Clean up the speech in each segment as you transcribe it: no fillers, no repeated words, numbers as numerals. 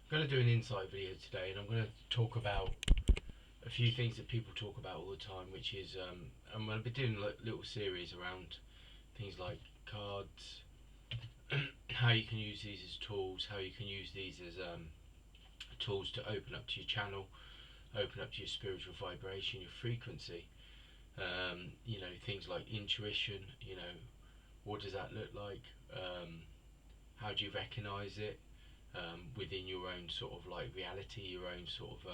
going to do an insight video today, and I'm going to talk about a few things that people talk about all the time, which is I'm going to be doing a little series around things like cards, how you can use these as tools, how you can use these as tools to open up to your channel, open up to your spiritual vibration, your frequency. Things like intuition. What does that look like? How do you recognize it within your own sort of like reality, your own sort of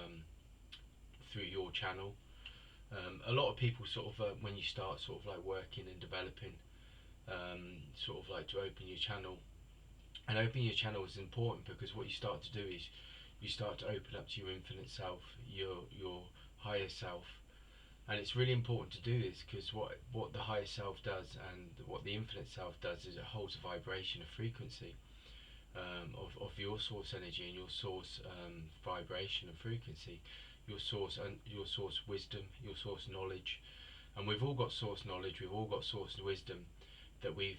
through your channel? A lot of people sort of when you start sort of like working and developing, sort of like to open your channel. And opening your channel is important because what you start to do is you start to open up to your infinite self, your higher self. And it's really important to do this because what the higher self does and what the infinite self does is it holds a vibration, a frequency of your source energy and your source vibration and frequency, your source wisdom, your source knowledge. And we've all got source knowledge, we've all got source wisdom that we've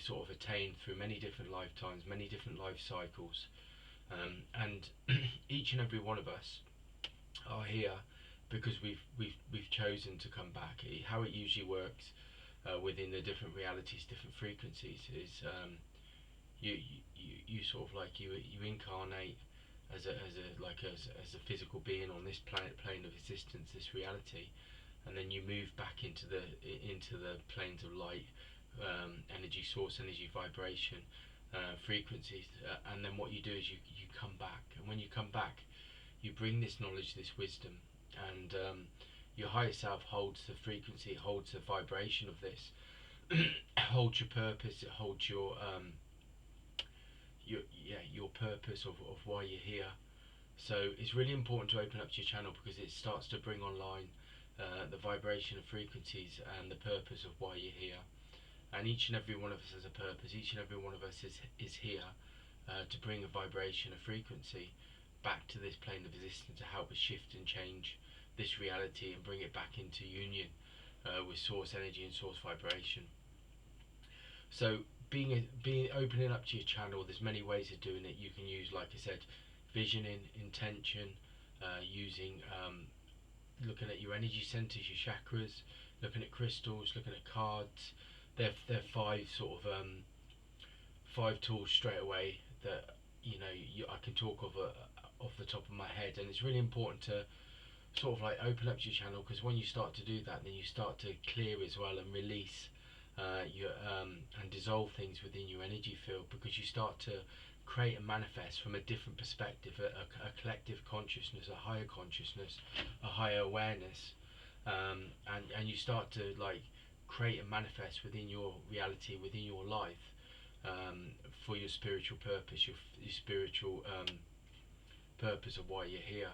sort of attained through many different lifetimes, many different life cycles. And each and every one of us are here because we've chosen to come back. How it usually works within the different realities, different frequencies is you sort of like you incarnate as a physical being on this plane of existence, this reality, and then you move back into the planes of light, energy source, energy vibration, frequencies, and then what you do is you come back, and when you come back, you bring this knowledge, this wisdom, and your higher self holds the frequency, it holds the vibration of this, it holds your purpose, it holds your purpose of why you're here. So it's really important to open up to your channel because it starts to bring online the vibration of frequencies and the purpose of why you're here. And each and every one of us has a purpose. Each and every one of us is here to bring a vibration, a frequency back to this plane of existence to help us shift and change this reality and bring it back into union with source energy and source vibration. So being opening up to your channel, there's many ways of doing it. You can use, like I said, visioning, intention, using looking at your energy centers, your chakras, looking at crystals, looking at cards. They're five tools straight away that I can talk of off the top of my head, and it's really important to sort of like open up your channel because when you start to do that, then you start to clear as well and release your and dissolve things within your energy field because you start to create and manifest from a different perspective, a collective consciousness, a higher consciousness, a higher awareness, and you start to like create and manifest within your reality, within your life, for your spiritual purpose, your spiritual purpose of why you're here.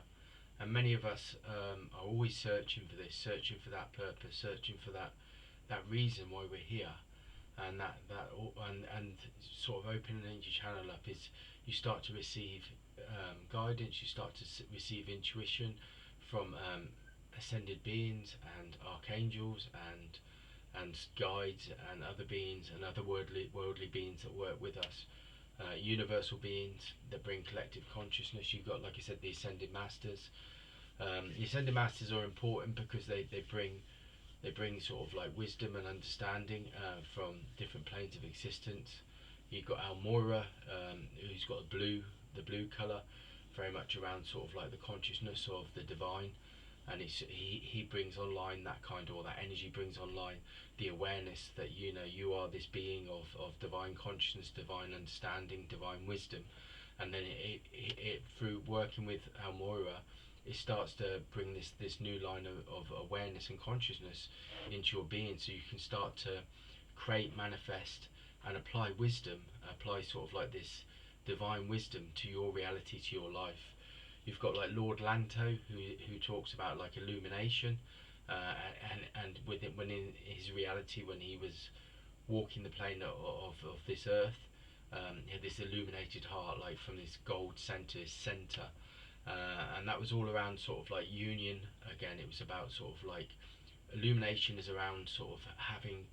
And many of us are always searching for this, searching for that purpose, searching for that reason why we're here. And sort of opening your channel up is you start to receive guidance, you start to receive intuition from ascended beings and archangels and guides and other beings and other worldly beings that work with us, universal beings that bring collective consciousness. You've got, like I said, the ascended masters. The ascended masters are important because they bring sort of like wisdom and understanding from different planes of existence. You've got Almora, who's got the blue colour, very much around sort of like the consciousness of the divine, and he brings online that kind of, or that energy brings online the awareness that you are this being of divine consciousness, divine understanding, divine wisdom, and then it through working with Almora, it starts to bring this new line of awareness and consciousness into your being, so you can start to create, manifest, and apply wisdom, apply sort of like this divine wisdom to your reality, to your life. You've got like Lord Lanto, who talks about like illumination, and when in his reality, when he was walking the plane of this earth, he had this illuminated heart, like from this gold center, and that was all around sort of like union. Again, it was about sort of like illumination is around sort of having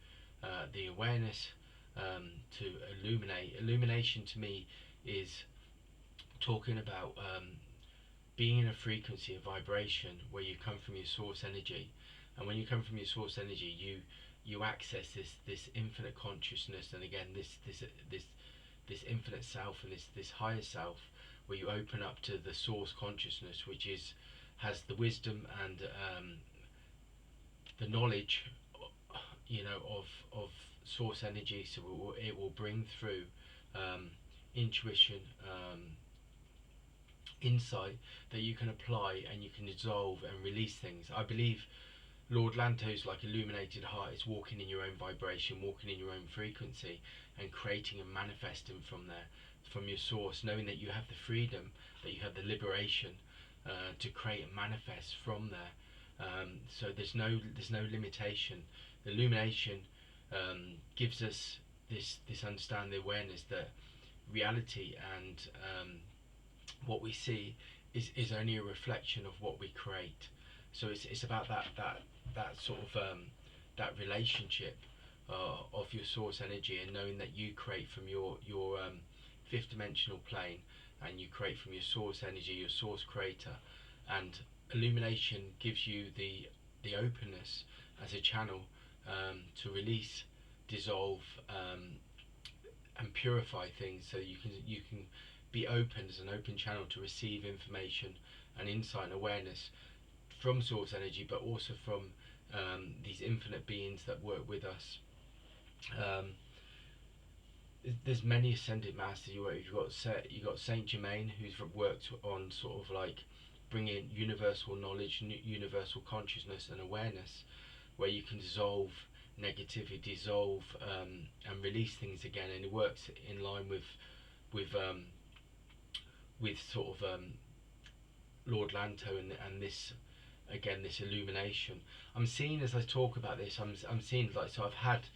the awareness to illuminate. Illumination to me is talking about being in a frequency, a vibration where you come from your source energy, and when you come from your source energy, you access this infinite consciousness, and again this infinite self and this higher self, where you open up to the source consciousness, which has the wisdom and the knowledge, of source energy. So it will bring through um, intuition, insight that you can apply, and you can dissolve and release things. I believe Lord Lanto's like illuminated heart is walking in your own vibration, walking in your own frequency, and creating and manifesting from there, from your source, knowing that you have the freedom, that you have the liberation to create and manifest from there. So there's no limitation. The illumination gives us this understanding, awareness that reality and what we see is only a reflection of what we create. So it's about that sort of that relationship of your source energy, and knowing that you create from your fifth dimensional plane, and you create from your source energy, your source creator. And illumination gives you the openness as a channel to release, dissolve, and purify things, so you can be open as an open channel to receive information and insight and awareness from source energy, but also from these infinite beings that work with us. Um, there's many ascended masters. You've got Saint Germain, who's worked on sort of like bringing universal knowledge, universal consciousness and awareness, where you can dissolve negativity, dissolve and release things again, and it works in line with sort of Lord Lanto and this, again, this illumination. I'm seeing, as I talk about this, I'm seeing, like, so I've had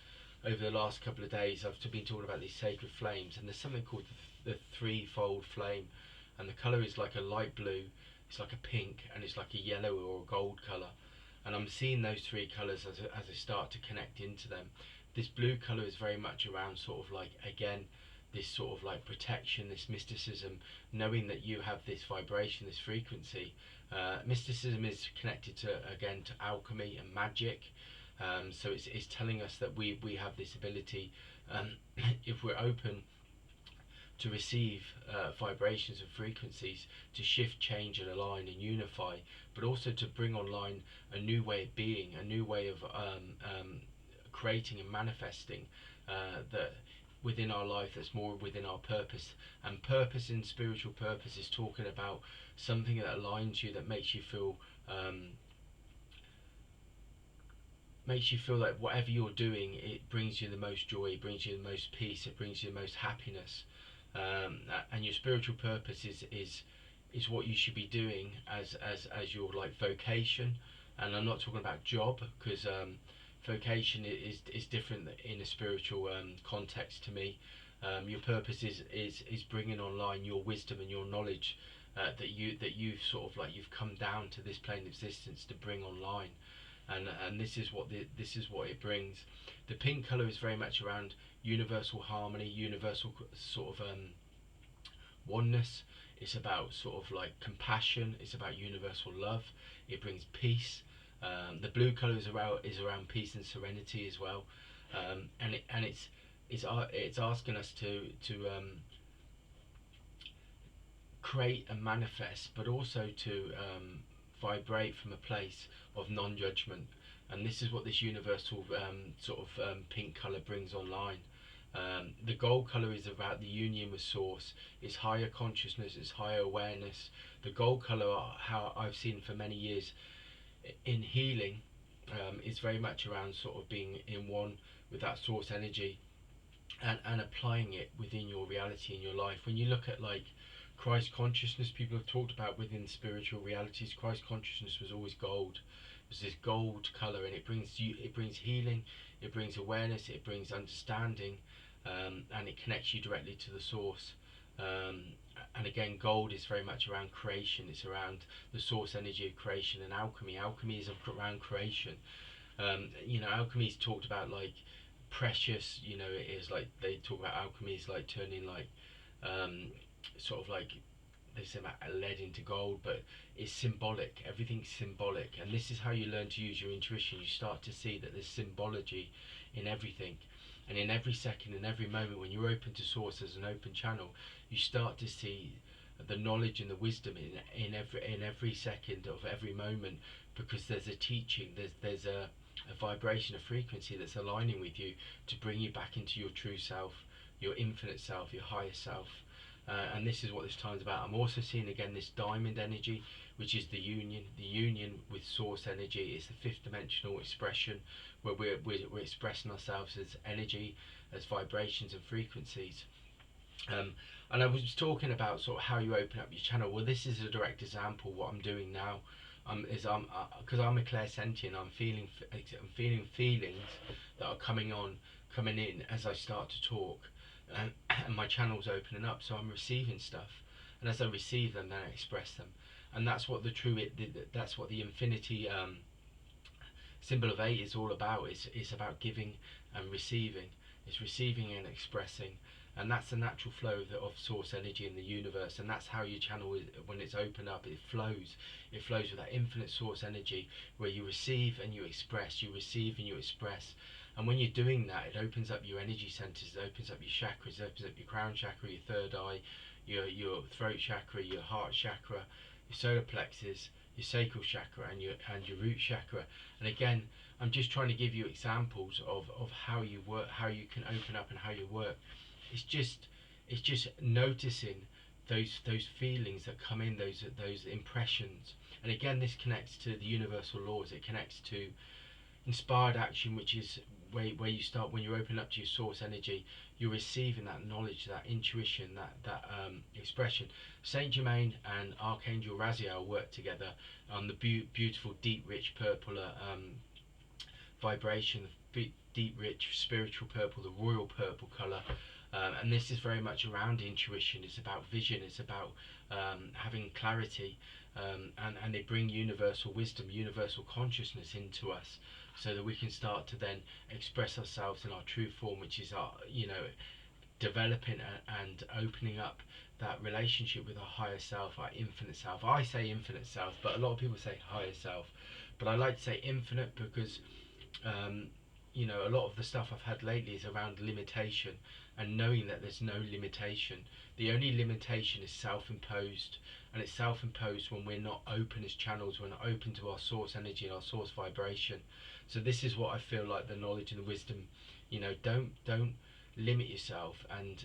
over the last couple of days, I've been talking about these sacred flames, and there's something called the threefold flame, and the colour is like a light blue, it's like a pink, and it's like a yellow or a gold colour. And I'm seeing those three colours as I start to connect into them. This blue colour is very much around sort of like, again, this sort of like protection, this mysticism, knowing that you have this vibration, this frequency. Mysticism is connected to, again, to alchemy and magic. So it's telling us that we have this ability, if we're open to receive vibrations and frequencies, to shift, change and align and unify, but also to bring online a new way of being, a new way of creating and manifesting that within our life, that's more within our purpose. And purpose, in spiritual purpose, is talking about something that aligns you, that makes you feel like whatever you're doing, it brings you the most joy, it brings you the most peace, it brings you the most happiness. And your spiritual purpose is what you should be doing as your like vocation. And I'm not talking about job, because vocation is different in a spiritual context to me. Your purpose is bringing online your wisdom and your knowledge that you've sort of like, you've come down to this plane of existence to bring online. And this is what it brings. The pink color is very much around universal harmony, universal sort of oneness. It's about sort of like compassion. It's about universal love. It brings peace. The blue color is around peace and serenity as well. And it's asking us to create and manifest, but also to vibrate from a place of non-judgment. And this is what this universal sort of pink colour brings online. The gold colour is about the union with source. It's higher consciousness, it's higher awareness. The gold colour, how I've seen for many years in healing, is very much around sort of being in one with that source energy, and applying it within your reality in your life. When you look at like Christ consciousness, people have talked about within spiritual realities, Christ consciousness was always gold. It was this gold color, and it brings healing, it brings awareness, it brings understanding, and it connects you directly to the source. And again, gold is very much around creation. It's around the source energy of creation. And alchemy is around creation. Alchemy is talked about like precious. It is like they talk about alchemy is like turning like sort of like they say about lead into gold, but it's symbolic. Everything's symbolic, and this is how you learn to use your intuition. You start to see that there's symbology in everything, and in every second, in every moment, when you're open to source as an open channel, you start to see the knowledge and the wisdom in every second of every moment, because there's a teaching, there's a vibration, a frequency that's aligning with you to bring you back into your true self, your infinite self, your higher self. And this is what this time's about. I'm also seeing again this diamond energy, which is the union with source energy. It's the fifth dimensional expression where we're expressing ourselves as energy, as vibrations and frequencies. And I was talking about sort of how you open up your channel. Well, this is a direct example. What I'm doing now is because I'm a clairsentient. I'm feeling feelings that are coming in as I start to talk, and my channel's opening up. So I'm receiving stuff, and as I receive them, then I express them, and that's what that's what the infinity symbol of 8 is all about. It's about giving and receiving. It's receiving and expressing, and that's the natural flow of source energy in the universe. And that's how your channel is when it's opened up. It flows with that infinite source energy, where you receive and you express, you receive and you express. And when you're doing that, it opens up your energy centers, it opens up your chakras, it opens up your crown chakra, your third eye, your throat chakra, your heart chakra, your solar plexus, your sacral chakra, and your root chakra. And again, I'm just trying to give you examples of how you work, how you can open up and how you work. It's just noticing those feelings that come in, those impressions. And again, this connects to the universal laws. It connects to inspired action, which is where you start when you open up to your source energy. You're receiving that knowledge, that intuition, that expression. Saint Germain and Archangel Raziel work together on the beautiful deep rich purple vibration, deep rich spiritual purple, the royal purple color. And this is very much around intuition. It's about vision, it's about having clarity, and they bring universal wisdom, universal consciousness into us, so that we can start to then express ourselves in our true form, which is our, developing and opening up that relationship with our higher self, our infinite self. I say infinite self, but a lot of people say higher self, but I like to say infinite because a lot of the stuff I've had lately is around limitation, and knowing that there's no limitation. The only limitation is self-imposed, and it's self-imposed when we're not open as channels, we're not open to our source energy and our source vibration. So this is what I feel like the knowledge and the wisdom, don't limit yourself, and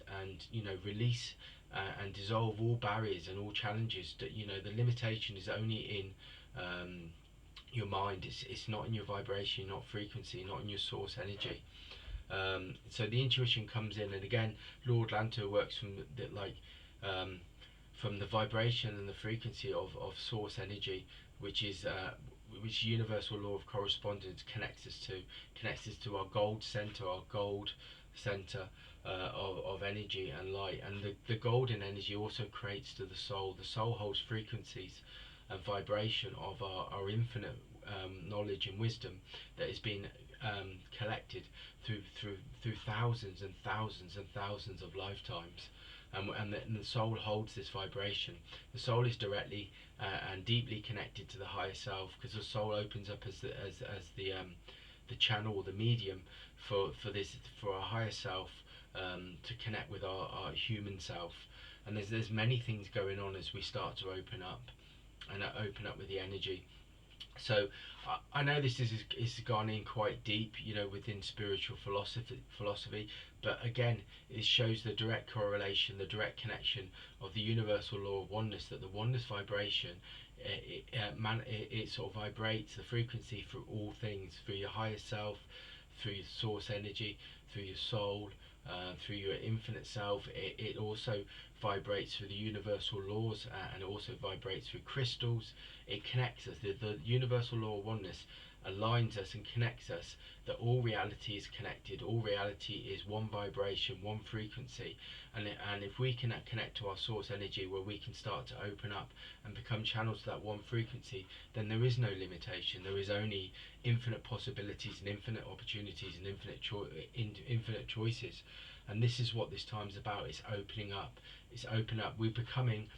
release and dissolve all barriers and all challenges. That the limitation is only in your mind. It's not in your vibration, not frequency, not in your source energy. So the intuition comes in, and again, Lord Lanto works from the vibration and the frequency of source energy, which universal law of correspondence connects us to our gold center, of energy and light. And the golden energy also creates to the soul. The soul holds frequencies and vibration of our infinite knowledge and wisdom that has been collected through thousands and thousands and thousands of lifetimes. And the soul holds this vibration. The soul is directly and deeply connected to the higher self, because the soul opens up as the channel, the medium for our higher self to connect with our human self. And there's many things going on as we start to open up with the energy. So I know this is gone in quite deep, within spiritual philosophy, but again, it shows the direct correlation, the direct connection of the universal law of oneness. That the oneness vibration, it sort of vibrates the frequency through all things, through your higher self, through your source energy, through your soul, through your infinite self. It also vibrates through the universal laws, and it also vibrates through crystals. It connects us. The universal law of oneness aligns us and connects us, that all reality is connected. All reality is one vibration, one frequency. And if we can connect to our source energy, where we can start to open up and become channels to that one frequency, then there is no limitation. There is only infinite possibilities and infinite opportunities and infinite choices. And this is what this time's about. It's opening up. We're becoming,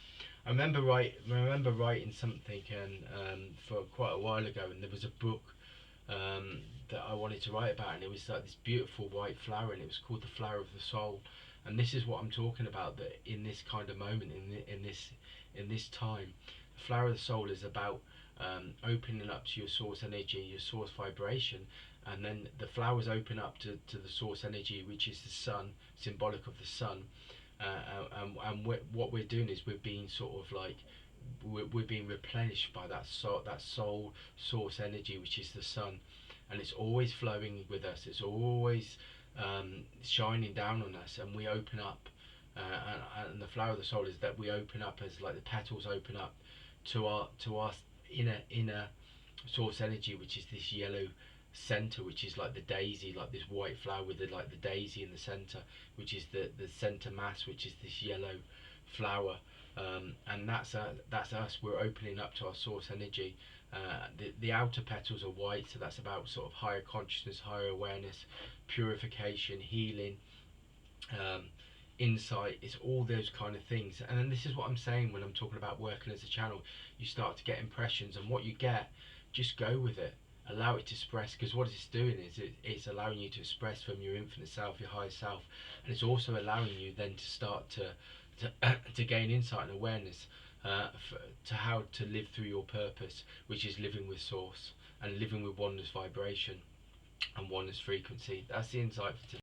I remember writing something and for quite a while ago, and there was a book that I wanted to write about, and it was like this beautiful white flower, and it was called the flower of the soul. And this is what I'm talking about. That in this kind of moment, in this time, the flower of the soul is about opening up to your source energy, your source vibration, and then the flowers open up to the source energy, which is the sun, symbolic of the sun. What we're doing is we're being sort of like we're being replenished by that soul source energy, which is the sun, and it's always flowing with us. It's always shining down on us, and we open up. And the flower of the soul is that we open up as like the petals open up to our inner source energy, which is this yellow center, which is like the daisy, like this white flower with the daisy in the center, which is the center mass, which is this yellow flower. And that's us. We're opening up to our source energy. The outer petals are white, so that's about sort of higher consciousness, higher awareness, purification, healing, um, insight. It's all those kind of things. And then this is what I'm saying when I'm talking about working as a channel. You start to get impressions, and what you get, just go with it. Allow it to express, because what it's doing is it's allowing you to express from your infinite self, your higher self, and it's also allowing you then to start to gain insight and awareness to how to live through your purpose, which is living with source and living with oneness vibration and oneness frequency. That's the insight for today.